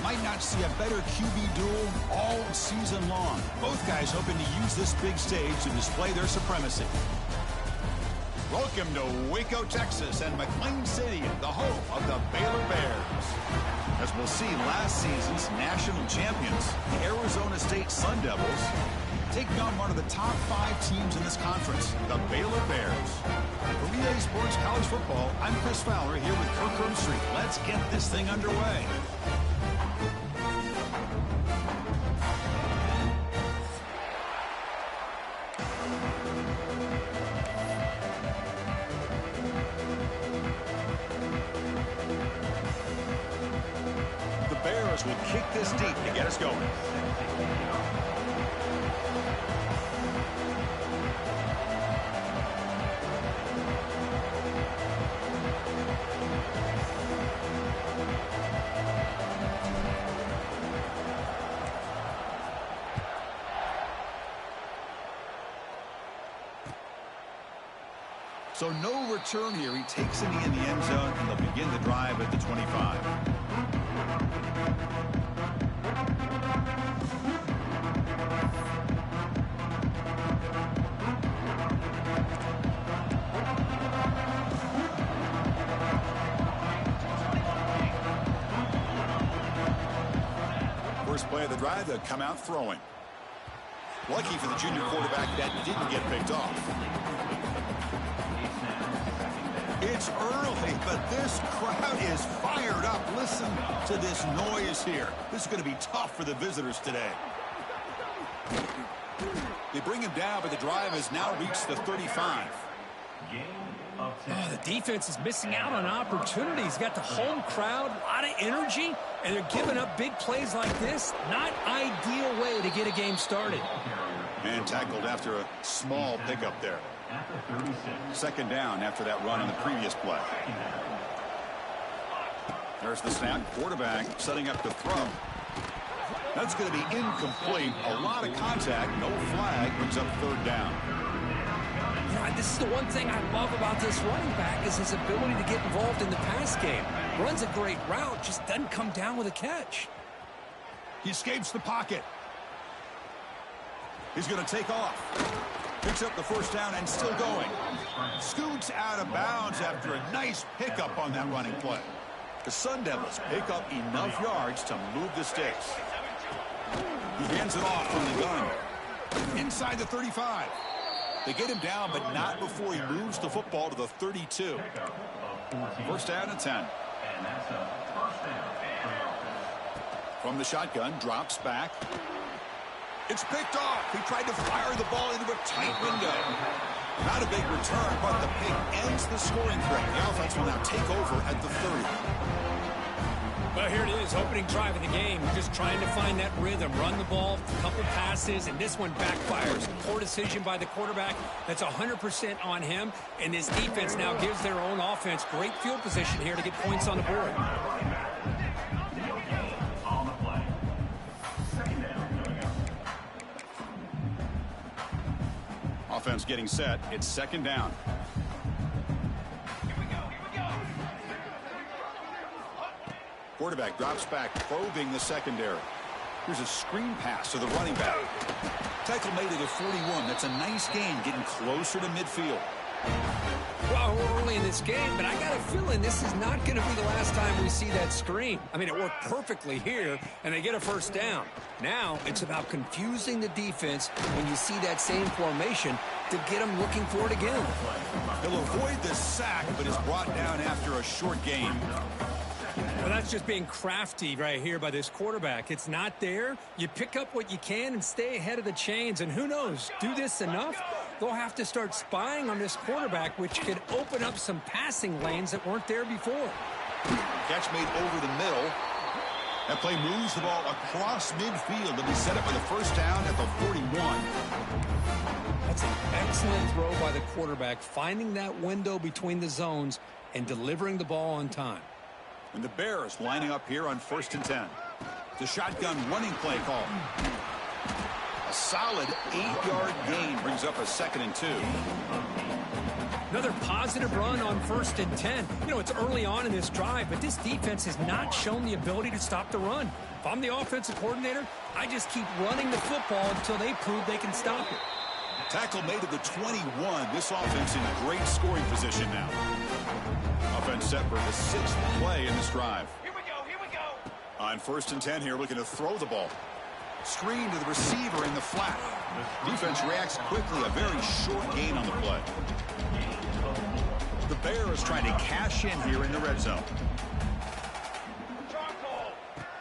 might not see a better QB duel all season long. Both guys hoping to use this big stage to display their supremacy. Welcome to Waco, Texas, and McLean Stadium, the home of the Baylor Bears. As we'll see, last season's national champions, the Arizona State Sun Devils, taking on one of the top 5 teams in this conference, the Baylor Bears. For Relay Sports College Football, I'm Chris Fowler here with Kirk Herbstreit. Let's get this thing underway. The Bears will kick this deep to get us going. So no return here. He takes it in the end zone, and they'll begin the drive at the 25. First play of the drive, they'll come out throwing. Lucky for the junior quarterback that didn't get picked off. It's early, but this crowd is fired up. Listen to this noise here. This is going to be tough for the visitors today. They bring him down, but the drive has now reached the 35. Oh, the defense is missing out on opportunities. Got the home crowd, a lot of energy, and they're giving up big plays like this. Not ideal way to get a game started. Man tackled after a small pickup there. Second down after that run on the previous play. There's the snap. Quarterback setting up to throw. That's going to be incomplete. A lot of contact. No flag. Brings up third down. This is the one thing I love about this running back is his ability to get involved in the pass game. Runs a great route, just doesn't come down with a catch. He escapes the pocket. He's going to take off. Picks up the first down and still going. Scoots out of bounds after a nice pickup on that running play. The Sun Devils pick up enough yards to move the sticks. He hands it off from the gun. Inside the 35. They get him down, but not before he moves the football to the 32. First down and 10. From the shotgun, drops back. It's picked off. He tried to fire the ball into a tight window. Not a big return, but the pick ends the scoring threat. The offense will now take over at the 30. Well, here it is, opening drive of the game. Just trying to find that rhythm, run the ball, a couple passes, and this one backfires. Poor decision by the quarterback. That's 100% on him, and this defense now gives their own offense great field position here to get points on the board. Offense getting set. It's second down. Quarterback drops back, probing the secondary. Here's a screen pass to the running back. Tackle made at the 41. That's a nice gain, getting closer to midfield. Well, we're early in this game, but I got a feeling this is not going to be the last time we see that screen. I mean, it worked perfectly here, and they get a first down. Now, it's about confusing the defense when you see that same formation to get them looking for it again. He'll avoid the sack, but is brought down after a short gain. Well, that's just being crafty right here by this quarterback. It's not there. You pick up what you can and stay ahead of the chains. And who knows, do this enough, they'll have to start spying on this quarterback, which could open up some passing lanes that weren't there before. Catch made over the middle. That play moves the ball across midfield to be set up for the first down at the 41. That's an excellent throw by the quarterback, finding that window between the zones and delivering the ball on time. And the Bears lining up here on 1st and 10. The shotgun running play call. A solid 8-yard gain brings up a 2nd and 2. Another positive run on 1st and 10. You know, it's early on in this drive, but this defense has not shown the ability to stop the run. If I'm the offensive coordinator, I just keep running the football until they prove they can stop it. Tackle made at the 21. This offense in great scoring position now. Offense set for the 6th play in this drive. Here we go. On 1st and 10 here, looking to throw the ball. Screen to the receiver in the flat. Defense reacts quickly. A very short gain on the play. The Bears trying to cash in here in the red zone.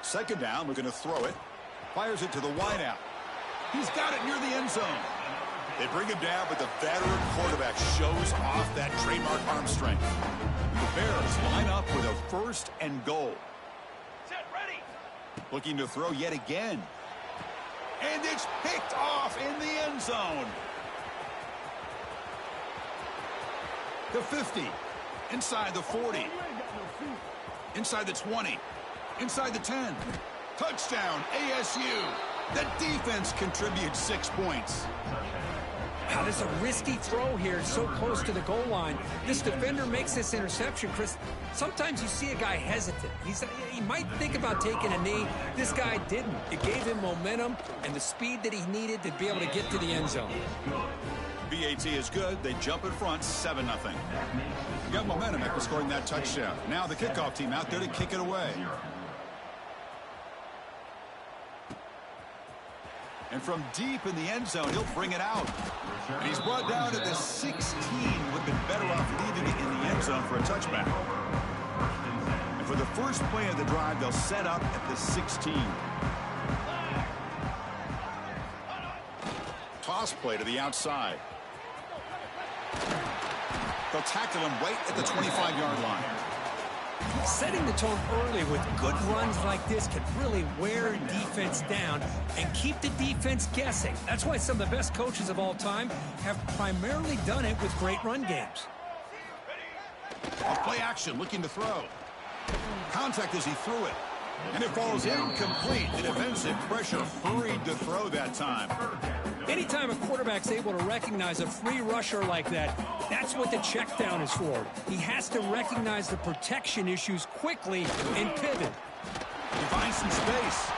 2nd down, looking to throw it. Fires it to the wideout. He's got it near the end zone. They bring him down, but the veteran quarterback shows off that trademark arm strength. The Bears line up with a 1st and goal. Set, ready. Looking to throw yet again. And it's picked off in the end zone. The 50. Inside the 40. Inside the 20. Inside the 10. Touchdown, ASU. The defense contributes 6 points. Wow, this is a risky throw here, so close to the goal line. This defender makes this interception, Chris. Sometimes you see a guy hesitant. He might think about taking a knee. This guy didn't. It gave him momentum and the speed that he needed to be able to get to the end zone. BAT is good. They jump in front, 7-0. Got momentum after scoring that touchdown. Now the kickoff team out there to kick it away. And from deep in the end zone, he'll bring it out. And he's brought down at the 16. Would have been better off leaving it in the end zone for a touchback. And for the first play of the drive, they'll set up at the 16. Toss play to the outside. They'll tackle him right at the 25-yard line. Setting the tone early with good runs like this can really wear defense down and keep the defense guessing. That's why some of the best coaches of all time have primarily done it with great run games. Off play action, looking to throw. Contact as he threw it. And it falls incomplete. The defensive pressure hurried to throw that time. Anytime a quarterback's able to recognize a free rusher like that, that's what the check down is for. He has to recognize the protection issues quickly and pivot. He finds some space.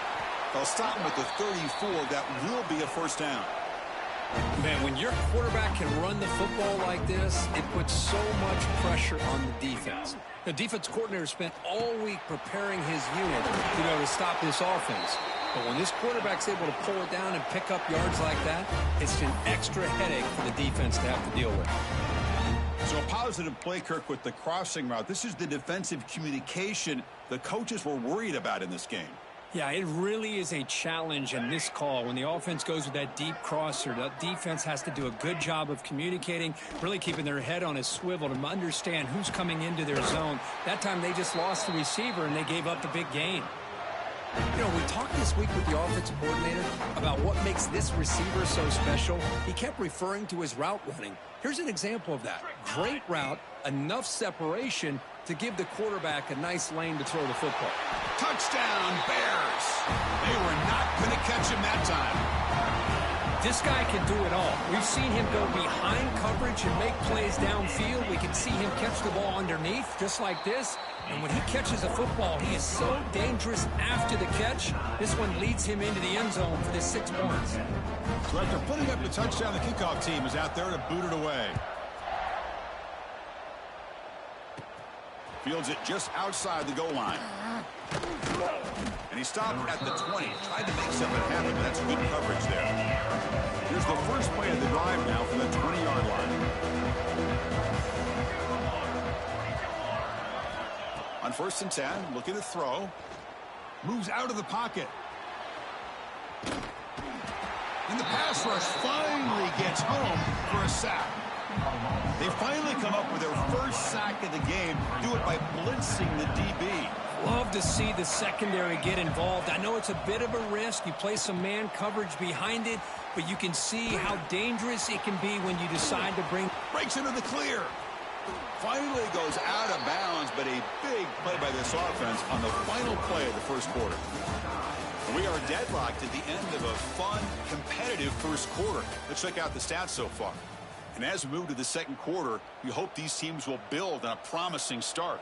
They'll stop him at the 34. That will be a 1st down. Man, when your quarterback can run the football like this, it puts so much pressure on the defense. The defense coordinator spent all week preparing his unit to be able to stop this offense. But when this quarterback's able to pull it down and pick up yards like that, it's an extra headache for the defense to have to deal with. So a positive play, Kirk, with the crossing route. This is the defensive communication the coaches were worried about in this game. Yeah, it really is a challenge in this call. When the offense goes with that deep crosser, the defense has to do a good job of communicating, really keeping their head on a swivel to understand who's coming into their zone. That time they just lost the receiver and they gave up the big gain. You know, we talked this week with the offensive coordinator about what makes this receiver so special. He kept referring to his route running. Here's an example of that. Great route, enough separation to give the quarterback a nice lane to throw the football. Touchdown, Bears. They were not going to catch him that time. This guy can do it all. We've seen him go behind coverage and make plays downfield. We can see him catch the ball underneath, just like this. And when he catches a football, he is so dangerous after the catch. This one leads him into the end zone for the 6 points. So after putting up the touchdown, the kickoff team is out there to boot it away. Fields it just outside the goal line. And he stopped at the 20. Tried to make something happen, but that's good coverage there. Here's the first play of the drive now from the 20-yard line. On 1st and 10, looking to throw. Moves out of the pocket. And the pass rush finally gets home for a sack. They finally come up with their first sack of the game. Do it by blitzing the DB. Love to see the secondary get involved. I know it's a bit of a risk. You play some man coverage behind it, but you can see how dangerous it can be when you decide to bring... Breaks into the clear. Finally goes out of bounds, but a big play by this offense on the final play of the first quarter. We are deadlocked at the end of a fun, competitive first quarter. Let's check out the stats so far. And as we move to the second quarter, we hope these teams will build on a promising start.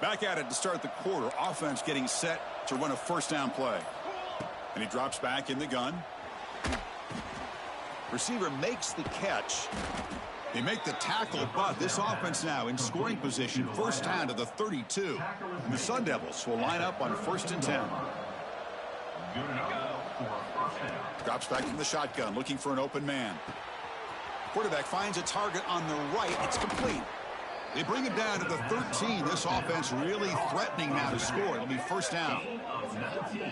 Back at it to start the quarter. Offense getting set to run a first down play. And he drops back in the gun. Receiver makes the catch. They make the tackle, but this offense now in scoring position. First down to the 32. And the Sun Devils will line up on 1st and 10. Drops back from the shotgun, looking for an open man. Quarterback finds a target on the right. It's complete. They bring it down to the 13. This offense really threatening now to score. It'll be first down.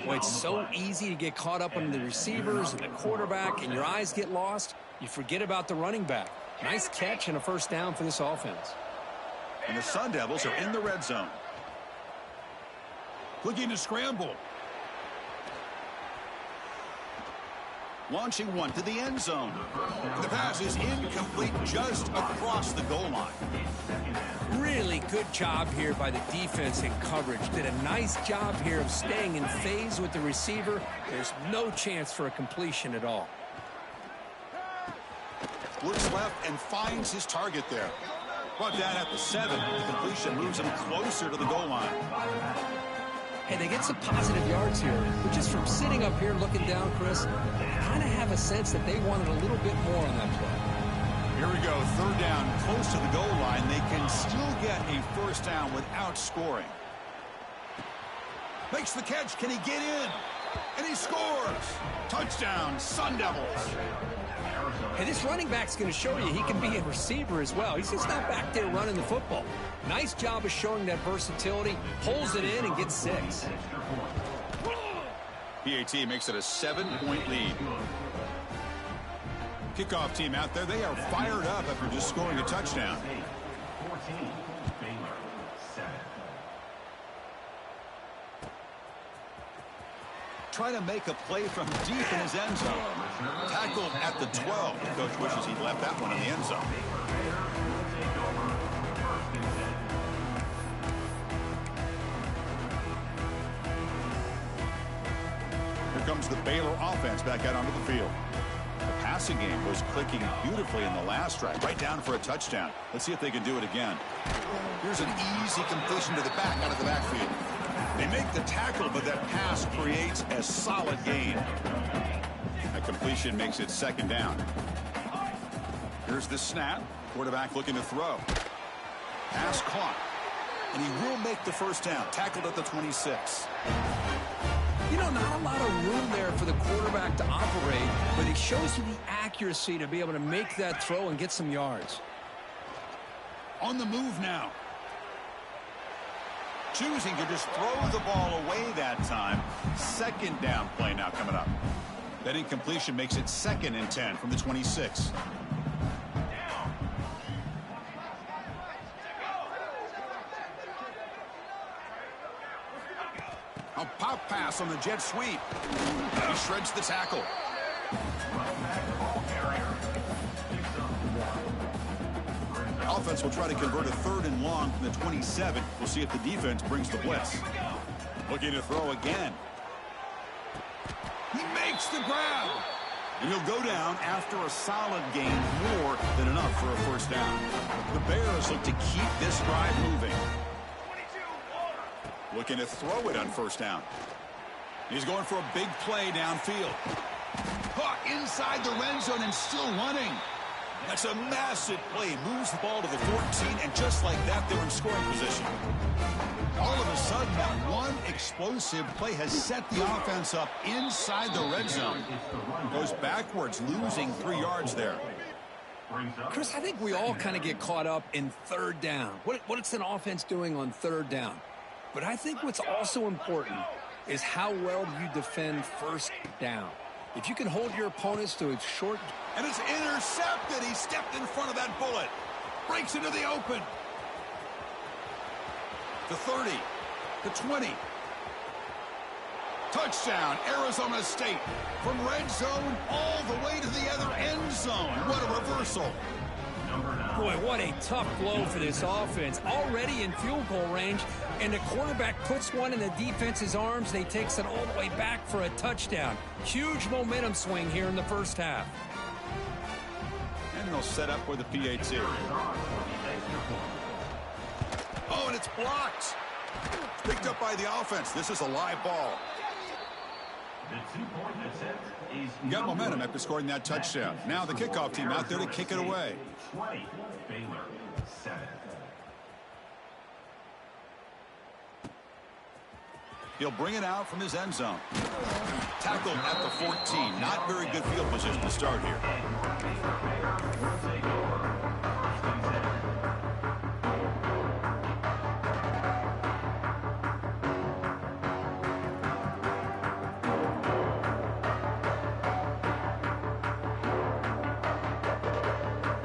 Well, it's so easy to get caught up on the receivers and the quarterback, and your eyes get lost. You forget about the running back. Nice catch and a first down for this offense. And the Sun Devils are in the red zone. Looking to scramble. Launching one to the end zone. The pass is incomplete just across the goal line. Really good job here by the defense in coverage. Did a nice job here of staying in phase with the receiver. There's no chance for a completion at all. Looks left and finds his target there. Brought down at the 7. The completion moves him closer to the goal line. And they get some positive yards here. But just from sitting up here looking down, Chris, I kind of have a sense that they wanted a little bit more on that play. Here we go. 3rd down, close to the goal line. They can still get a first down without scoring. Makes the catch. Can he get in? And he scores. Touchdown, Sun Devils. And this running back's going to show you he can be a receiver as well. He's just not back there running the football. Nice job of showing that versatility. Pulls it in and gets 6. PAT makes it a 7-point lead. Kickoff team out there. They are fired up after just scoring a touchdown. Trying to make a play from deep in his end zone. Tackled at the 12. The coach wishes he'd left that one in the end zone. Here comes the Baylor offense back out onto the field. The passing game was clicking beautifully in the last drive. Right down for a touchdown. Let's see if they can do it again. Here's an easy completion to the back out of the backfield. They make the tackle, but that pass creates a solid gain. That completion makes it 2nd down. Here's the snap. Quarterback looking to throw. Pass caught. And he will make the first down. Tackled at the 26. You know, not a lot of room there for the quarterback to operate, but he shows you the accuracy to be able to make that throw and get some yards. On the move now. Choosing to just throw the ball away that time. 2nd down play now coming up. That incompletion makes it 2nd and 10 from the 26. A pop pass on the jet sweep. He shreds the tackle. Offense will try to convert a 3rd and long from the 27. We'll see if the defense brings the blitz. Looking to throw again. He makes the grab. And he'll go down after a solid gain, more than enough for a first down. The Bears look to keep this drive moving. Looking to throw it on first down. He's going for a big play downfield. Caught inside the red zone and still running. That's a massive play. Moves the ball to the 14, and just like that, they're in scoring position. All of a sudden, that one explosive play has set the offense up inside the red zone. Goes backwards, losing 3 yards there. Chris, I think we all kind of get caught up in 3rd down. What's an offense doing on 3rd down? But I think what's also important is how well you defend 1st down. If you can hold your opponents to a short... And it's intercepted. He stepped in front of that bullet. Breaks into the open. The 30. The 20. Touchdown, Arizona State. From red zone all the way to the other end zone. What a reversal. Boy, what a tough blow for this offense. Already in field goal range, and the quarterback puts one in the defense's arms. They takes it all the way back for a touchdown. Huge momentum swing here in the first half. And they'll set up for the PAT. Oh, and it's blocked. Picked up by the offense. This is a live ball. Got momentum after scoring that touchdown. Now the kickoff team out there to kick it away. He'll bring it out from his end zone. Tackled at the 14. Not very good field position to start here.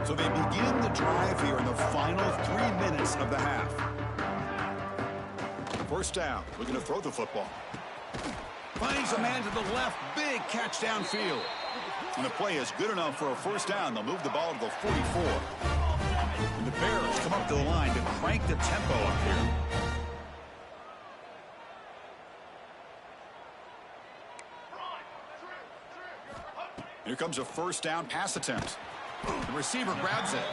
So they begin the drive here in the final 3 minutes of the half. First down, looking to throw the football. Finds a man to the left, big catch downfield. And the play is good enough for a first down. They'll move the ball to the 44. And the Bears come up to the line to crank the tempo up here. Here comes a first down pass attempt. The receiver grabs it.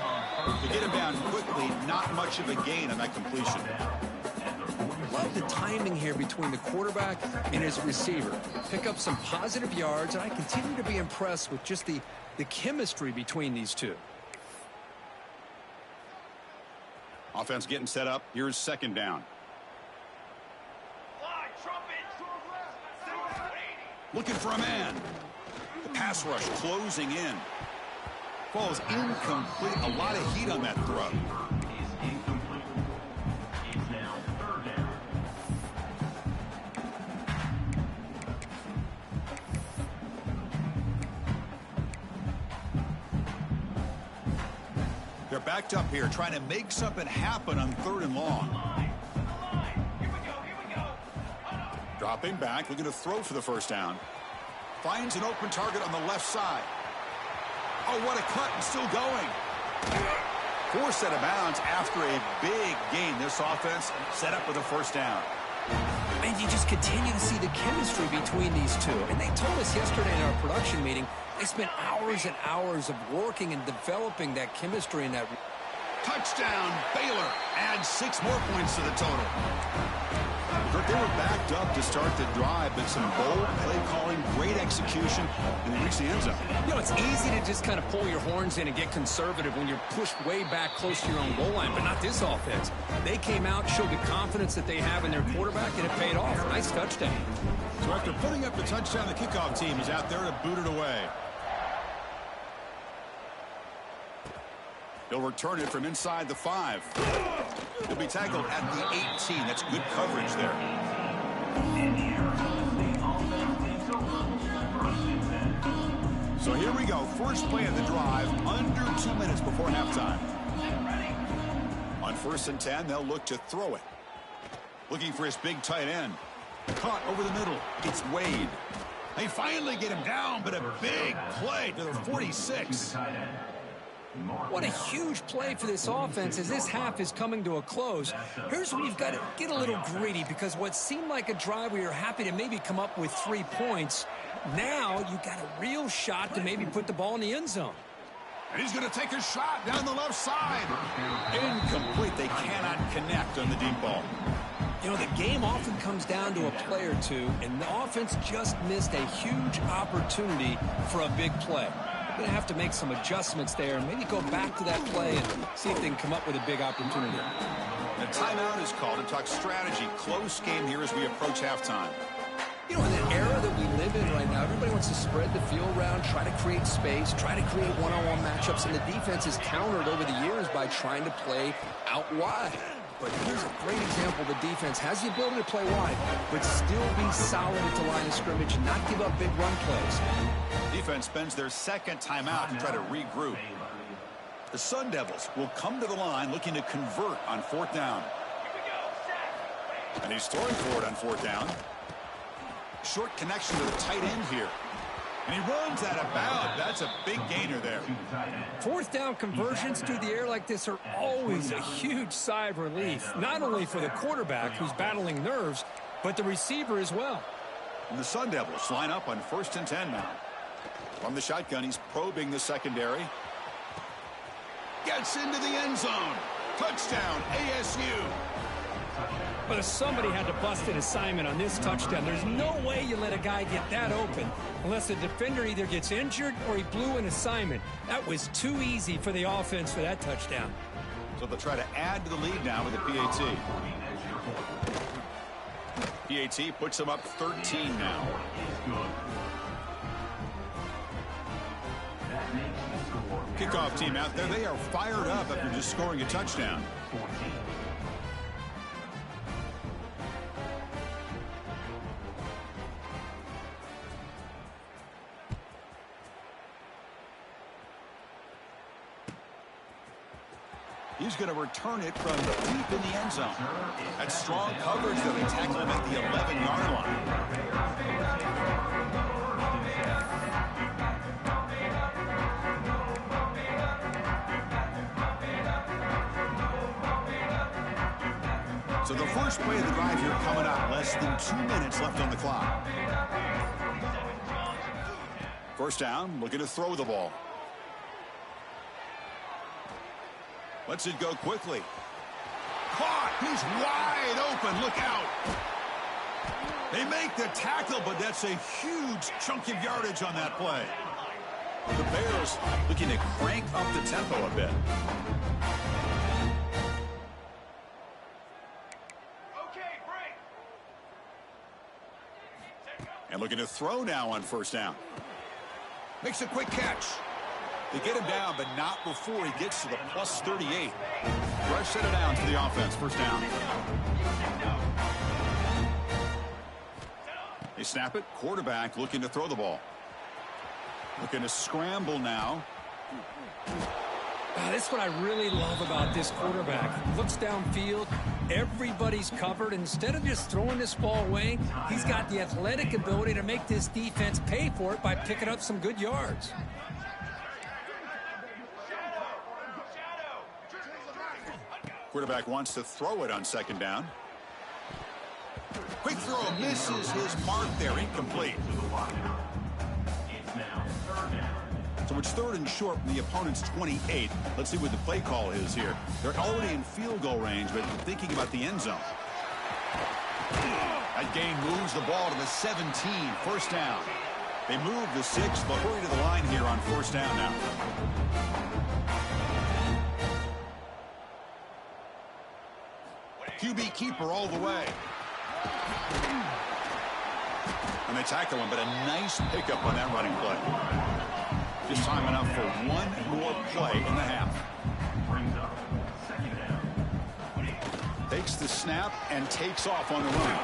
To get him down quickly, not much of a gain on that completion. Love the timing here between the quarterback and his receiver. Pick up some positive yards, and I continue to be impressed with just the chemistry between these two. Offense getting set up. Here's second down. Looking for a man. The pass rush closing in. Ball is incomplete. A lot of heat on that throw. They're backed up here, trying to make something happen on 3rd and long. Dropping back, looking to throw for the first down. Finds an open target on the left side. Oh, what a cut, and still going. Forced out of bounds after a big gain. This offense set up with a first down. And you just continue to see the chemistry between these two. And they told us yesterday in our production meeting, they spent hours and hours of working and developing that chemistry and that. Touchdown, Baylor. Adds 6 more points to the total. They were backed up to start the drive, but some bold play calling, great execution, and they reached the end zone. You know, it's easy to just kind of pull your horns in and get conservative when you're pushed way back close to your own goal line, but not this offense. They came out, showed the confidence that they have in their quarterback, and it paid off. Nice touchdown. So after putting up the touchdown, the kickoff team is out there to boot it away. He'll return it from inside the 5. He'll be tackled at the 18. That's good coverage there. So here we go. First play of the drive, under 2 minutes before halftime. On 1st and 10, they'll look to throw it. Looking for his big tight end. Caught over the middle. It's Wade. They finally get him down, but a big play to the 46. What a huge play for this offense as this half is coming to a close. Here's where you've got to get a little greedy, because what seemed like a drive where you're happy to maybe come up with 3 points, now you've got a real shot to maybe put the ball in the end zone. And he's going to take a shot down the left side. Incomplete. They cannot connect on the deep ball. You know, the game often comes down to a play or two, and the offense just missed a huge opportunity for a big play. Going to have to make some adjustments there and maybe go back to that play and see if they can come up with a big opportunity. The timeout is called to talk strategy. Close game here as we approach halftime. You know, in the era that we live in right now, everybody wants to spread the field around, try to create space, try to create one-on-one matchups, and the defense is countered over the years by trying to play out wide. But here's a great example. The defense has the ability to play wide, but still be solid at the line of scrimmage and not give up big run plays. Defense spends their second timeout to try to regroup. The Sun Devils will come to the line looking to convert on 4th down. And he's throwing for it on 4th down. Short connection to the tight end here. And he runs out of bounds. That's a big gainer there. 4th down conversions through the air like this are always a huge sigh of relief, not only for the quarterback who's battling nerves, but the receiver as well. And the Sun Devils line up on 1st and 10 now. From the shotgun, he's probing the secondary. Gets into the end zone. Touchdown, ASU. But if somebody had to bust an assignment on this touchdown, there's no way you let a guy get that open unless the defender either gets injured or he blew an assignment. That was too easy for the offense for that touchdown. So they'll try to add to the lead now with the PAT. PAT puts them up 13 now. Kickoff team out there. They are fired up after just scoring a touchdown. He's going to return it from deep in the end zone. That's strong coverage that they tackle him at the 11-yard line. So the first play of the drive here coming up. Less than 2 minutes left on the clock. First down, looking to throw the ball. Lets it go quickly. Caught. He's wide open. Look out. They make the tackle, but that's a huge chunk of yardage on that play. The Bears looking to crank up the tempo a bit. Okay, break. And looking to throw now on first down. Makes a quick catch. They get him down, but not before he gets to the plus 38. Rush set it down to the offense. First down. They snap it. Quarterback looking to throw the ball. Looking to scramble now. That's what I really love about this quarterback. Looks downfield. Everybody's covered. Instead of just throwing this ball away, he's got the athletic ability to make this defense pay for it by picking up some good yards. Quarterback wants to throw it on second down. Quick throw misses his mark there. Incomplete. So it's third and short from the opponent's 28. Let's see what the play call is here. They're already in field goal range, but thinking about the end zone. That gain moves the ball to the 17. First down. They move the 6. They'll hurry to the line here on first down now. QB keeper all the way. And they tackle him, but a nice pickup on that running play. Just time enough for one more play in the half. Takes the snap and takes off on the run.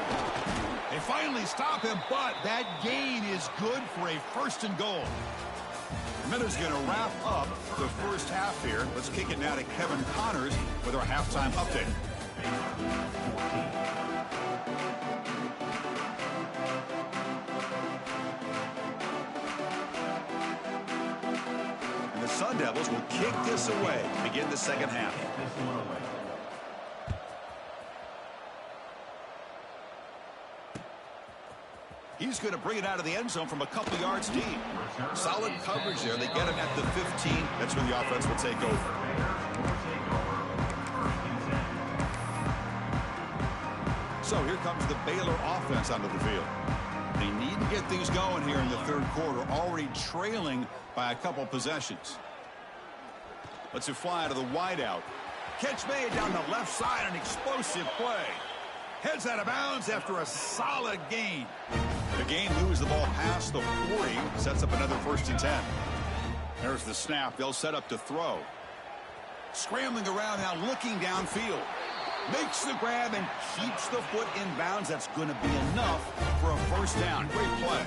They finally stop him, but that gain is good for a first and goal. Miller's going to wrap up the first half here. Let's kick it now to Kevin Connors with our halftime update. And the Sun Devils will kick this away to begin the second half. He's going to bring it out of the end zone from a couple yards deep. Solid coverage there. They get him at the 15. That's where the offense will take over. So here comes the Baylor offense onto the field. They need to get things going here in the third quarter, already trailing by a couple possessions. Let's it fly to the wideout. Catch made down the left side, an explosive play. Heads out of bounds after a solid gain. The gain moves the ball past the 40, sets up another first and 10. There's the snap. They'll set up to throw. Scrambling around now, looking downfield. Makes the grab and keeps the foot in bounds. That's going to be enough for a first down. Great play.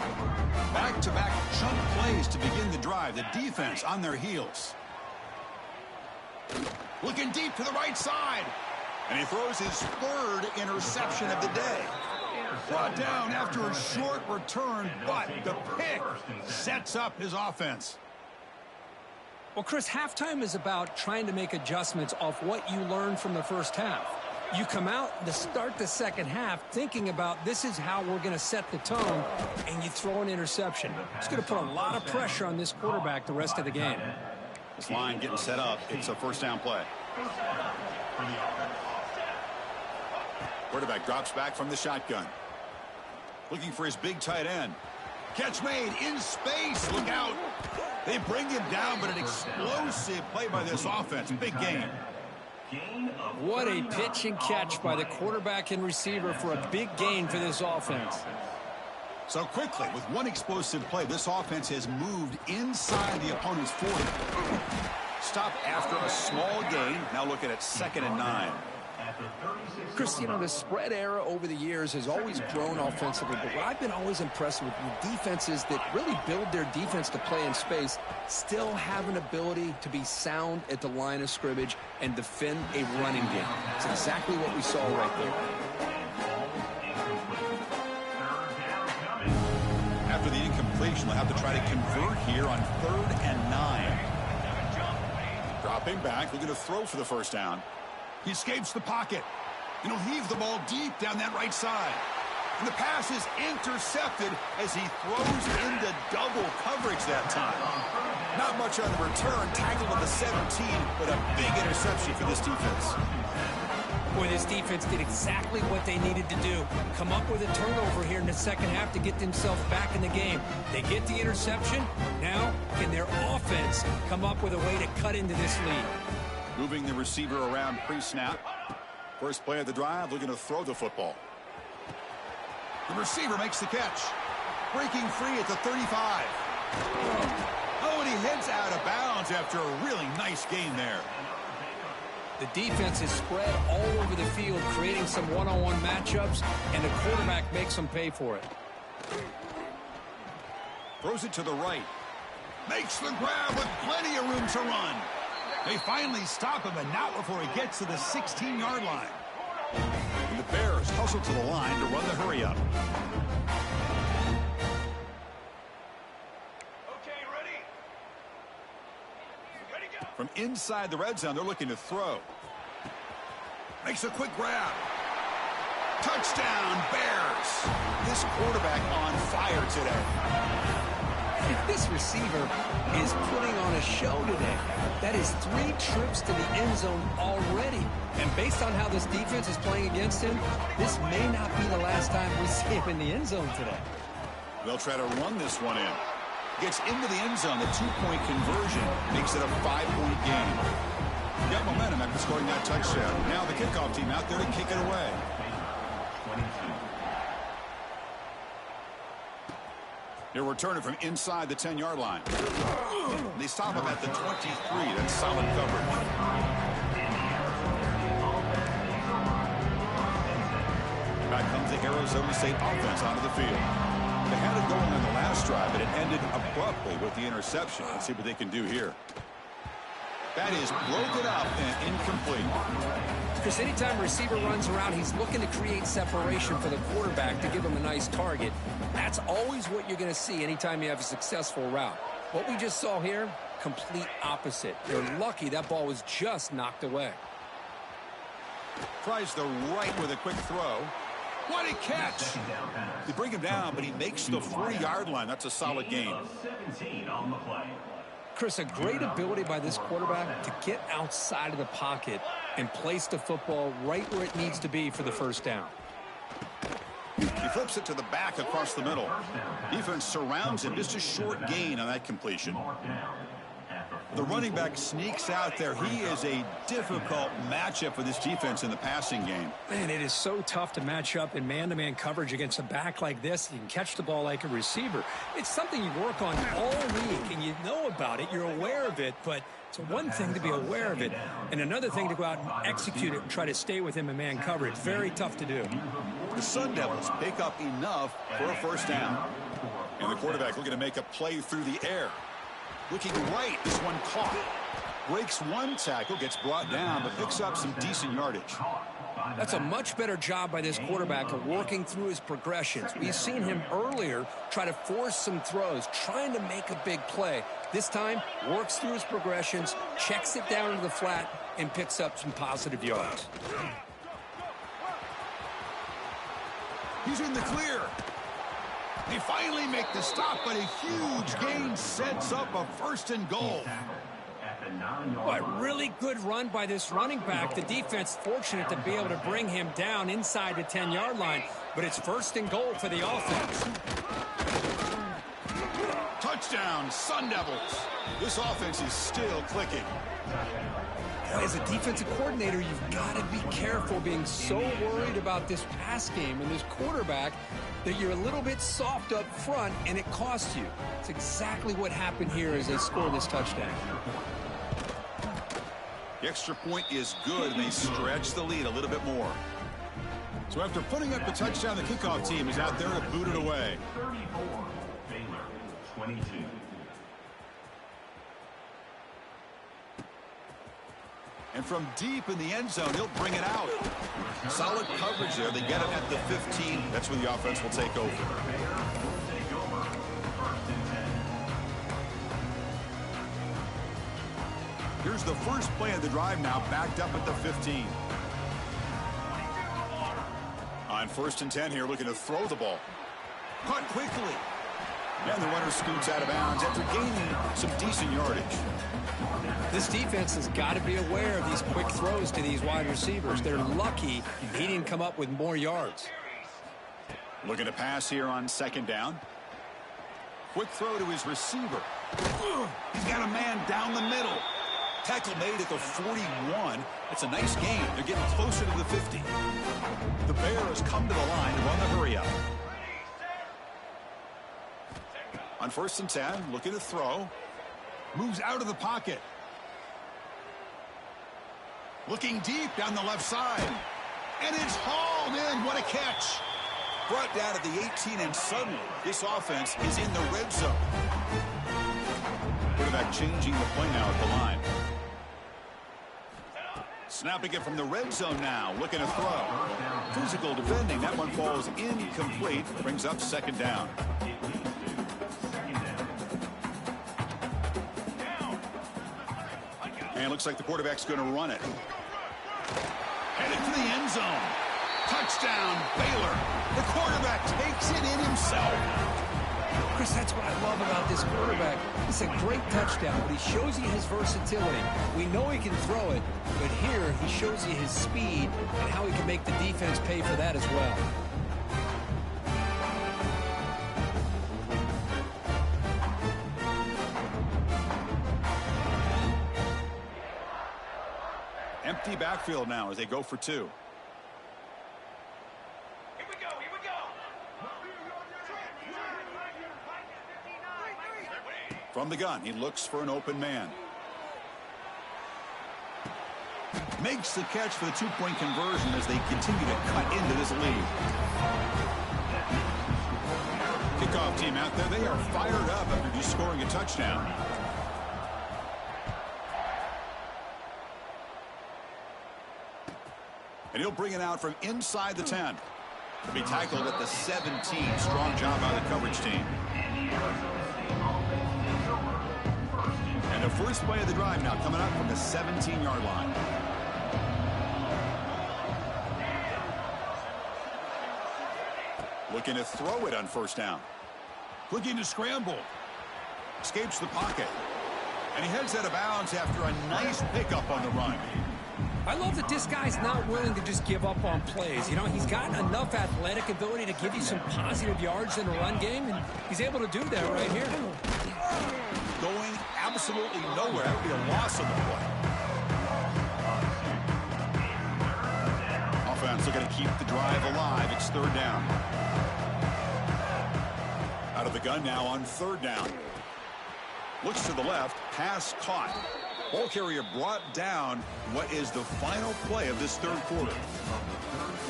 Back-to-back chunk plays to begin the drive. The defense on their heels. Looking deep to the right side. And he throws his third interception of the day. Brought down after a short return, but the pick sets up his offense. Well, Chris, halftime is about trying to make adjustments off what you learned from the first half. You come out to start the second half thinking about this is how we're going to set the tone, and you throw an interception. It's going to put a lot of pressure on this quarterback the rest of the game. This line getting set up. It's a first down play. Quarterback drops back from the shotgun. Looking for his big tight end. Catch made in space. Look out. They bring him down, but an explosive play by this offense. Big game. What a pitch and catch by the quarterback and receiver for a big gain for this offense. So quickly, with one explosive play, this offense has moved inside the opponent's 40. Stop after a small gain. Now looking at 2nd and 9. Chris, you know, the spread era over the years has always grown offensively, but what I've been always impressed with the defenses that really build their defense to play in space still have an ability to be sound at the line of scrimmage and defend a running game. It's exactly what we saw right there. After the incompletion, they'll have to try to convert here on 3rd and 9. Dropping back, looking to throw for the first down. He escapes the pocket. And he'll heave the ball deep down that right side. And the pass is intercepted as he throws into double coverage that time. Not much on the return. Tackled at the 17, but a big interception for this defense. Boy, this defense did exactly what they needed to do. Come up with a turnover here in the second half to get themselves back in the game. They get the interception. Now, can their offense come up with a way to cut into this lead? Moving the receiver around pre-snap. First play of the drive, looking to throw the football. The receiver makes the catch. Breaking free at the 35. Oh, and he heads out of bounds after a really nice gain there. The defense is spread all over the field, creating some one-on-one matchups, and the quarterback makes them pay for it. Throws it to the right. Makes the grab with plenty of room to run. They finally stop him, and not before he gets to the 16-yard line. And the Bears hustle to the line to run the hurry-up. Okay, ready? Ready, go. From inside the red zone, they're looking to throw. Makes a quick grab. Touchdown, Bears. This quarterback on fire today. This receiver is putting on a show today. That is 3 trips to the end zone already. And based on how this defense is playing against him, this may not be the last time we see him in the end zone today. They'll try to run this one in. Gets into the end zone. The 2-point conversion makes it a 5-point game. Got momentum after scoring that touchdown. Now the kickoff team out there to kick it away. He'll return it from inside the 10-yard line. They stop him at the 23. That's solid coverage. Back comes the Arizona State offense onto the field. They had it going on the last drive, but it ended abruptly with the interception. Let's see what they can do here. That is broken up and incomplete. Because anytime a receiver runs around, he's looking to create separation for the quarterback to give him a nice target. That's always what you're going to see anytime you have a successful route. What we just saw here, complete opposite. They're lucky that ball was just knocked away. Tries the right with a quick throw. What a catch! They bring him down, but he makes the 40-yard line. That's a solid game. Chris, a great ability by this quarterback to get outside of the pocket and place the football right where it needs to be for the first down. He flips it to the back across the middle. Defense surrounds him. Just a short gain on that completion. The running back sneaks out there. He is a difficult matchup for this defense in the passing game. Man, it is so tough to match up in man-to-man coverage against a back like this. You can catch the ball like a receiver. It's something you work on all week, and you know about it. You're aware of it, but it's one thing to be aware of it, and another thing to go out and execute it and try to stay with him in man coverage. Very tough to do. The Sun Devils pick up enough for a first down. And the quarterback looking to make a play through the air. Looking right, this one caught. Breaks one tackle, gets brought down, but picks up some decent yardage. That's a much better job by this quarterback of working through his progressions. We've seen him earlier try to force some throws, trying to make a big play. This time, works through his progressions, checks it down to the flat, and picks up some positive yards. He's in the clear. They finally make the stop, but a huge gain sets up a 1st and goal. Oh, a really good run by this running back. The defense fortunate to be able to bring him down inside the 10-yard line, but it's 1st and goal for the offense. Touchdown, Sun Devils. This offense is still clicking. As a defensive coordinator, you've got to be careful being so worried about this pass game and this quarterback that you're a little bit soft up front and it costs you. It's exactly what happened here as they score this touchdown. The extra point is good, and they stretch the lead a little bit more. So after putting up the touchdown, the kickoff team is out there to boot it away. 34, Baylor, 22. And from deep in the end zone, he'll bring it out. Solid coverage there. They get him at the 15. That's where the offense will take over. Here's the first play of the drive now, backed up at the 15. On 1st and 10 here, looking to throw the ball. Caught quickly. And the runner scoots out of bounds after gaining some decent yardage. This defense has got to be aware of these quick throws to these wide receivers. They're lucky he didn't come up with more yards. Looking to pass here on 2nd down. Quick throw to his receiver. He's got a man down the middle. Tackle made at the 41. That's a nice gain. They're getting closer to the 50. The Bears come to the line to run the hurry up. On 1st and 10, looking to throw. Moves out of the pocket. Looking deep down the left side. And it's hauled in. What a catch. Brought down at the 18, and suddenly this offense is in the red zone. Quarterback changing the play now at the line. Snapping it from the red zone now. Looking to throw. Physical defending. That one falls incomplete. Brings up 2nd down. And looks like the quarterback's going to run it. Headed for the end zone. Touchdown, Baylor. The quarterback takes it in himself. Chris, that's what I love about this quarterback. It's a great touchdown, but he shows you his versatility. We know he can throw it, but here he shows you his speed and how he can make the defense pay for that as well. Empty backfield now as they go for 2. Here we go, here we go. From the gun, he looks for an open man. Makes the catch for the 2-point conversion as they continue to cut into this lead. Kickoff team out there, they are fired up after just scoring a touchdown. And he'll bring it out from inside the 10. To be tackled at the 17. Strong job by the coverage team. And the first play of the drive now coming up from the 17-yard line. Looking to throw it on 1st down. Looking to scramble. Escapes the pocket. And he heads out of bounds after a nice pickup on the run. I love that this guy's not willing to just give up on plays. You know, he's got enough athletic ability to give you some positive yards in the run game, and he's able to do that right here. Going absolutely nowhere. That would be a loss of the play. Offense looking to keep the drive alive. It's 3rd down. Out of the gun now on 3rd down. Looks to the left. Pass caught. Ball carrier brought down what is the final play of this 3rd quarter.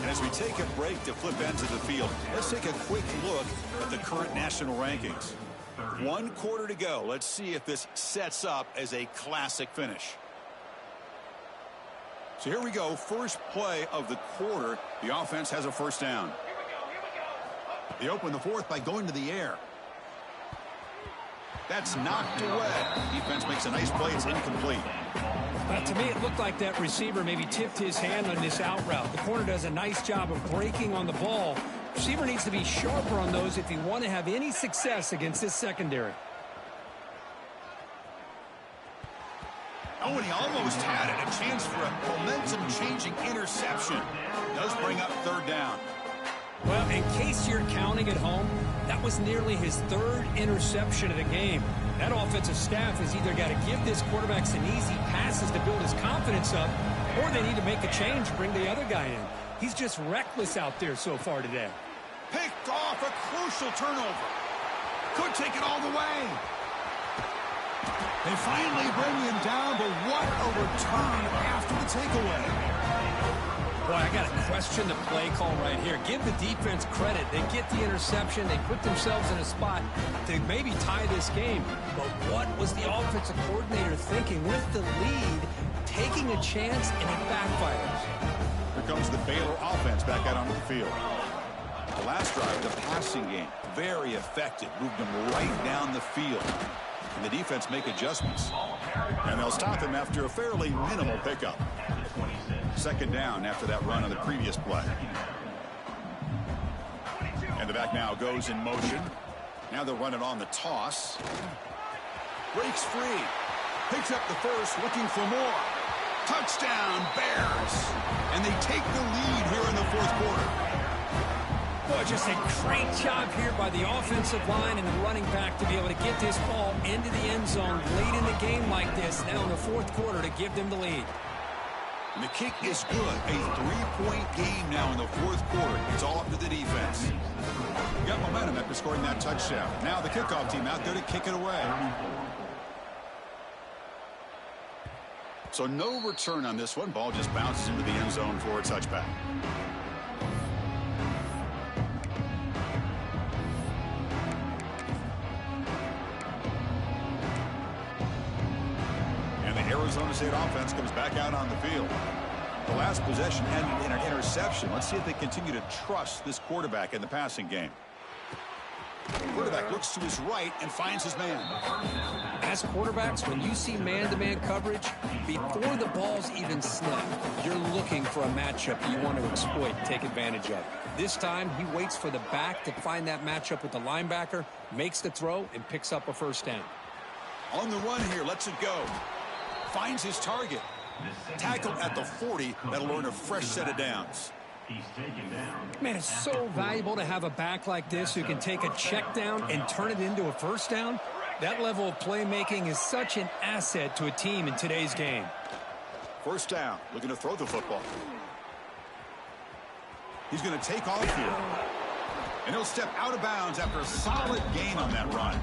And as we take a break to flip ends of the field, let's take a quick look at the current national rankings. 1 quarter to go. Let's see if this sets up as a classic finish. So here we go. First play of the quarter. The offense has a 1st down. They open the 4th by going to the air. That's knocked away. Defense makes a nice play. It's incomplete. To me, it looked like that receiver maybe tipped his hand on this out route. The corner does a nice job of breaking on the ball. Receiver needs to be sharper on those if you want to have any success against this secondary. Oh, and he almost had it. A chance for a momentum-changing interception. Does bring up third down. Well, in case you're counting at home, that was nearly his third interception of the game. That offensive staff has either got to give this quarterback some easy passes to build his confidence up, or they need to make a change, bring the other guy in. He's just reckless out there so far today. Picked off, a crucial turnover. Could take it all the way. They finally bring him down, but what a return after the takeaway. Boy, I got to question the play call right here. Give the defense credit. They get the interception. They put themselves in a spot to maybe tie this game. But what was the offensive coordinator thinking with the lead, taking a chance, and it backfires? Here comes the Baylor offense back out onto the field. The last drive, the passing game, very effective. Moved them right down the field. And the defense make adjustments. And they'll stop him after a fairly minimal pickup. Second down after that run on the previous play. And the back now goes in motion. Now they'll run it on the toss. Breaks free. Picks up the first, looking for more. Touchdown, Bears. And they take the lead here in the fourth quarter. Boy, just a great job here by the offensive line and the running back to be able to get this ball into the end zone late in the game like this, now in the fourth quarter, to give them the lead. And the kick is good. A three-point game now in the fourth quarter. It's all up to the defense. Got momentum after scoring that touchdown. Now the kickoff team out there to kick it away. So no return on this one. Ball just bounces into the end zone for a touchback. Arizona State offense comes back out on the field. The last possession ended in an interception. Let's see if they continue to trust this quarterback in the passing game. The quarterback looks to his right and finds his man. As quarterbacks, when you see man-to-man coverage, before the ball's even snapped, you're looking for a matchup you want to exploit, take advantage of. This time, he waits for the back to find that matchup with the linebacker, makes the throw, and picks up a first down. On the run here, lets it go. Finds his target. Tackled at the 40. That'll earn a fresh set of downs. Man, it's so valuable to have a back like this who can take a check down and turn it into a first down. That level of playmaking is such an asset to a team in today's game. First down. Looking to throw the football. He's going to take off here. And he'll step out of bounds after a solid gain on that run.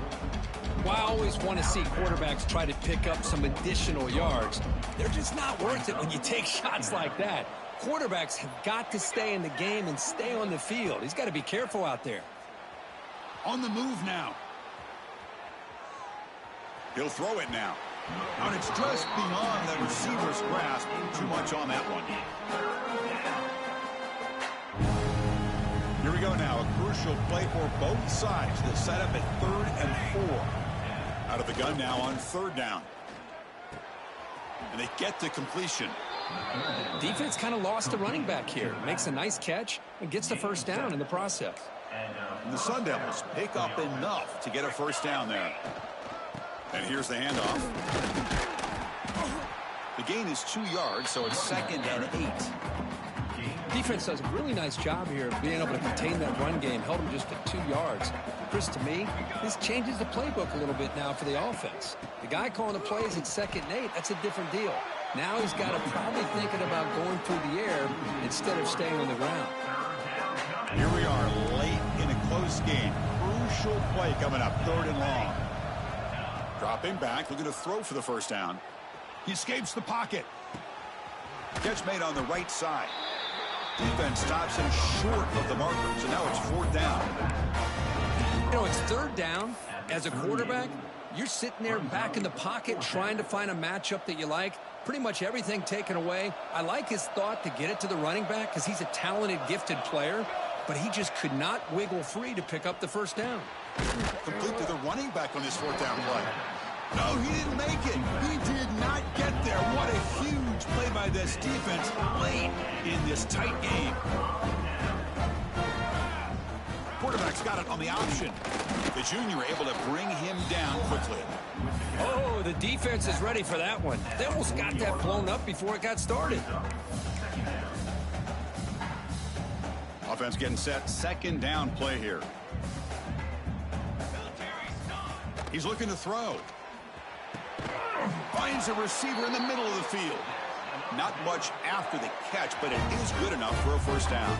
Well, I always want to see quarterbacks try to pick up some additional yards. They're just not worth it when you take shots like that. Quarterbacks have got to stay in the game and stay on the field. He's got to be careful out there. On the move now. He'll throw it now. And it's just beyond the receiver's grasp. Too much on that one. Here we go now. A crucial play for both sides. The setup at 3rd and 4. Out of the gun now on 3rd down. And they get to completion. Defense kind of lost the running back here. Makes a nice catch and gets the first down in the process. And the Sun Devils pick up enough to get a first down there. And here's the handoff. The gain is 2 yards, so it's 2nd and 8. Defense does a really nice job here of being able to contain that run game, held them just at 2 yards. Chris, to me, this changes the playbook a little bit now for the offense. The guy calling the plays at 2nd and 8, that's a different deal. Now he's got to probably thinking about going through the air instead of staying on the ground. Here we are late in a close game. Crucial play coming up, 3rd and long. Dropping back, looking to throw for the first down. He escapes the pocket. Catch made on the right side. Defense stops him short of the marker, so now it's 4th down. You know, it's 3rd down. As a quarterback, you're sitting there back in the pocket trying to find a matchup that you like. Pretty much everything taken away. I like his thought to get it to the running back because he's a talented, gifted player, but he just could not wiggle free to pick up the first down. Complete to the running back on this 4th down play. No, he didn't make it. He did not get there. What a huge play by this defense late in this tight game. Quarterback's got it on the option. The junior able to bring him down quickly. Oh, Oh, the defense is ready for that one. They almost got that blown up before it got started. Offense getting set. Second down play here. He's looking to throw. Finds a receiver in the middle of the field. Not much after the catch, but it is good enough for a first down.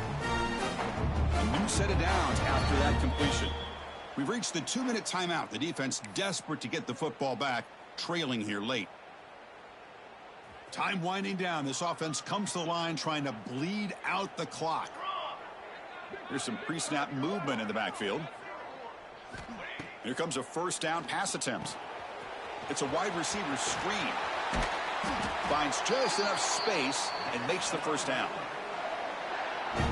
A new set of downs after that completion. We've reached the 2-minute timeout. The defense desperate to get the football back, trailing here late. Time winding down. This offense comes to the line trying to bleed out the clock. There's some pre-snap movement in the backfield. Here comes a first down pass attempt. It's a wide receiver screen. Finds just enough space and makes the first down.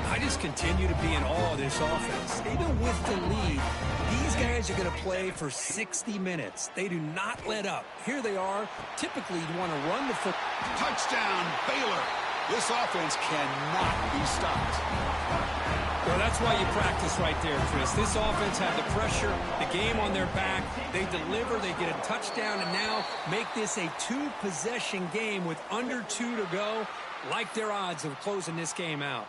I just continue to be in awe of this offense. Even with the lead, these guys are going to play for 60 minutes. They do not let up. Here they are. Typically, you want to run the foot. Touchdown, Baylor. This offense cannot be stopped. Well, that's why you practice right there, Chris. This offense had the pressure, the game on their back. They deliver, they get a touchdown, and now make this a 2-possession game with under 2 to go. Like their odds of closing this game out.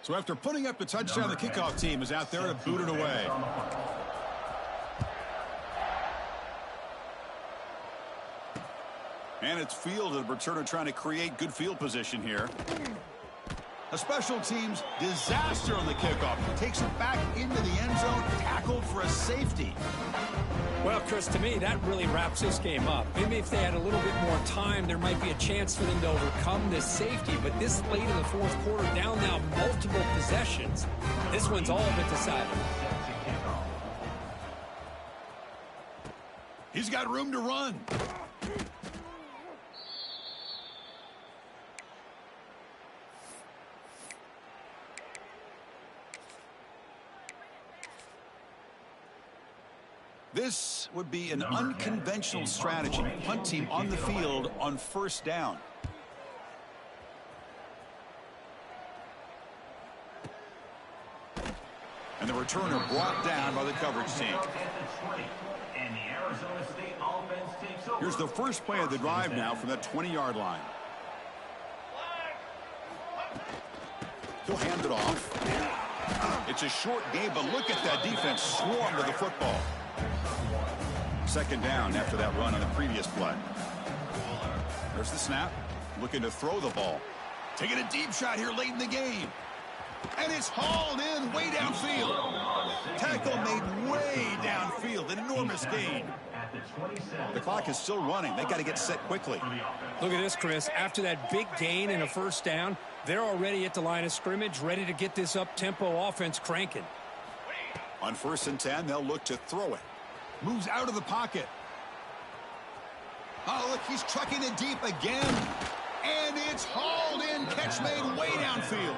So after putting up the touchdown, the kickoff team is out there to boot it away. And it's fielded. The returner trying to create good field position here. A special teams disaster on the kickoff. Takes it back into the end zone, tackled for a safety. Well, Chris, to me, that really wraps this game up. Maybe if they had a little bit more time, there might be a chance for them to overcome this safety. But this late in the fourth quarter, down now multiple possessions. This one's all but decided. He's got room to run. This would be an unconventional strategy. Punt team on the field on first down. And the returner brought down by the coverage team. Here's the first play of the drive now from that 20-yard line. He'll hand it off. It's a short game, but look at that defense swarm to the football. Second down after that run on the previous play. There's the snap. Looking to throw the ball. Taking a deep shot here late in the game. And it's hauled in way downfield. Tackle made way downfield. An enormous gain. The clock is still running. They got to get set quickly. Look at this, Chris. After that big gain and a first down, they're already at the line of scrimmage, ready to get this up-tempo offense cranking. On 1st and 10, they'll look to throw it. Moves out of the pocket. Oh, look, he's trucking it deep again. And it's hauled in. Catch made way downfield.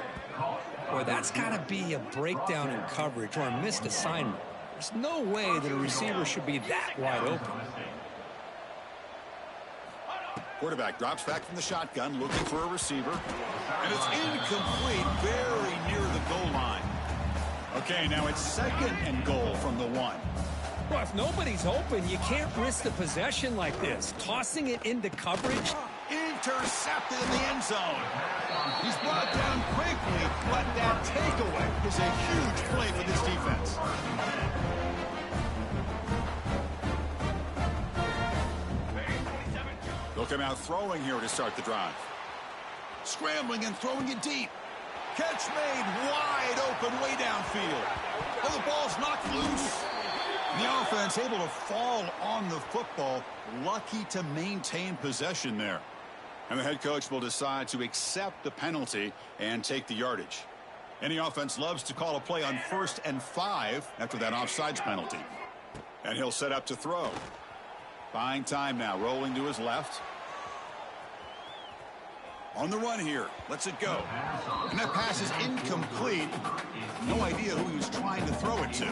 Boy, that's got to be a breakdown in coverage or a missed assignment. There's no way that a receiver should be that wide open. Quarterback drops back from the shotgun, looking for a receiver. And it's incomplete, very near the goal line. Okay, now it's 2nd and goal from the 1. Well, if nobody's open, you can't risk the possession like this. Tossing it into coverage. Intercepted in the end zone. He's brought down quickly, but that takeaway is a huge play for this defense. They'll come out throwing here to start the drive. Scrambling and throwing it deep. Catch made wide open way downfield. Oh, the ball's knocked loose. The offense able to fall on the football. Lucky to maintain possession there. And the head coach will decide to accept the penalty and take the yardage. Any offense loves to call a play on 1st and 5 after that offsides penalty. And he'll set up to throw. Buying time now, rolling to his left. On the run here. Lets it go. And that pass is incomplete. No idea who he was trying to throw it to.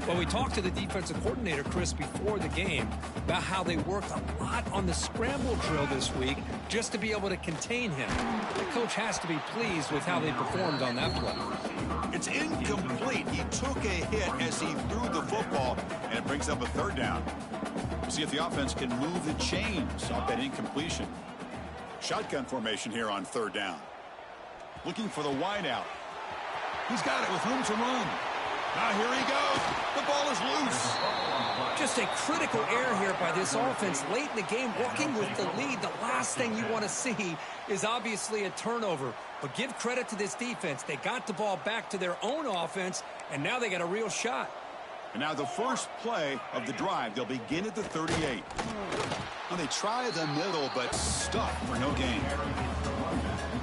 Well, we talked to the defensive coordinator, Chris, before the game about how they work a lot on the scramble drill this week just to be able to contain him. The coach has to be pleased with how they performed on that play. It's incomplete. He took a hit as he threw the football, and it brings up a third down. We'll see if the offense can move the chains off that incompletion. Shotgun formation here on third down. Looking for the wideout. He's got it with room to run. Now here he goes. The ball is loose. Just a critical error here by this offense late in the game, working with the lead. The last thing you want to see is obviously a turnover. But give credit to this defense. They got the ball back to their own offense, and now they got a real shot. And now the first play of the drive. They'll begin at the 38. Well, they try the middle, but stuck for no gain.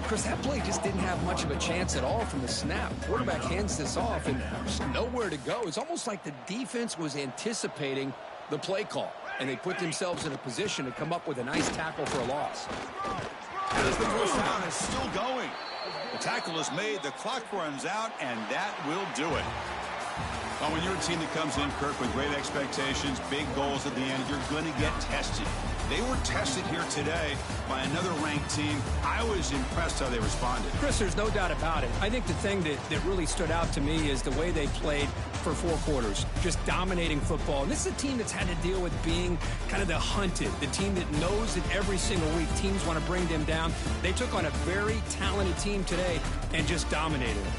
Chris, that play just didn't have much of a chance at all from the snap. Quarterback hands this off, and there's nowhere to go. It's almost like the defense was anticipating the play call, and they put themselves in a position to come up with a nice tackle for a loss. As the first down is still going. The tackle is made, the clock runs out, and that will do it. Well, when you're a team that comes in, Kirk, with great expectations, big goals at the end, you're going to get tested. They were tested here today by another ranked team. I was impressed how they responded. Chris, there's no doubt about it. I think the thing that really stood out to me is the way they played for 4 quarters, just dominating football. And this is a team that's had to deal with being kind of the hunted, the team that knows that every single week teams want to bring them down. They took on a very talented team today and just dominated it.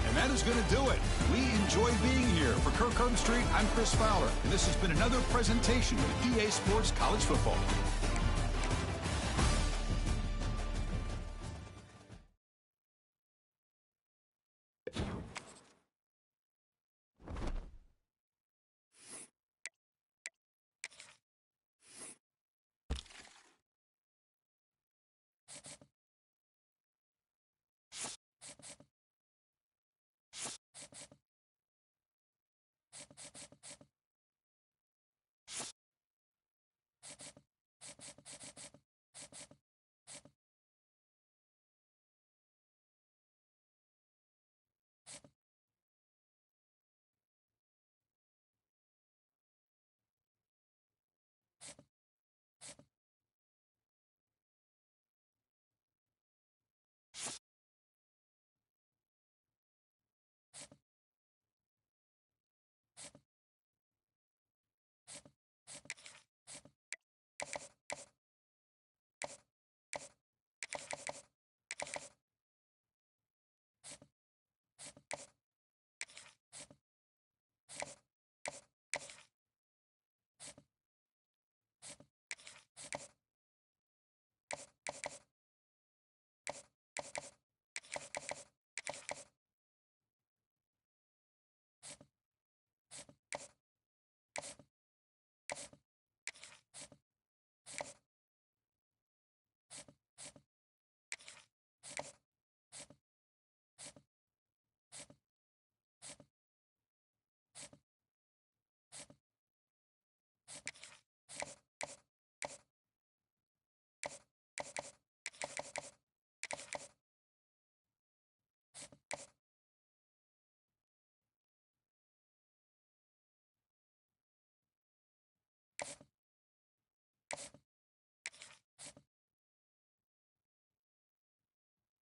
And that is going to do it. We enjoy being here. For Kirk Herbstreit, I'm Chris Fowler, and this has been another presentation of EA Sports College Football.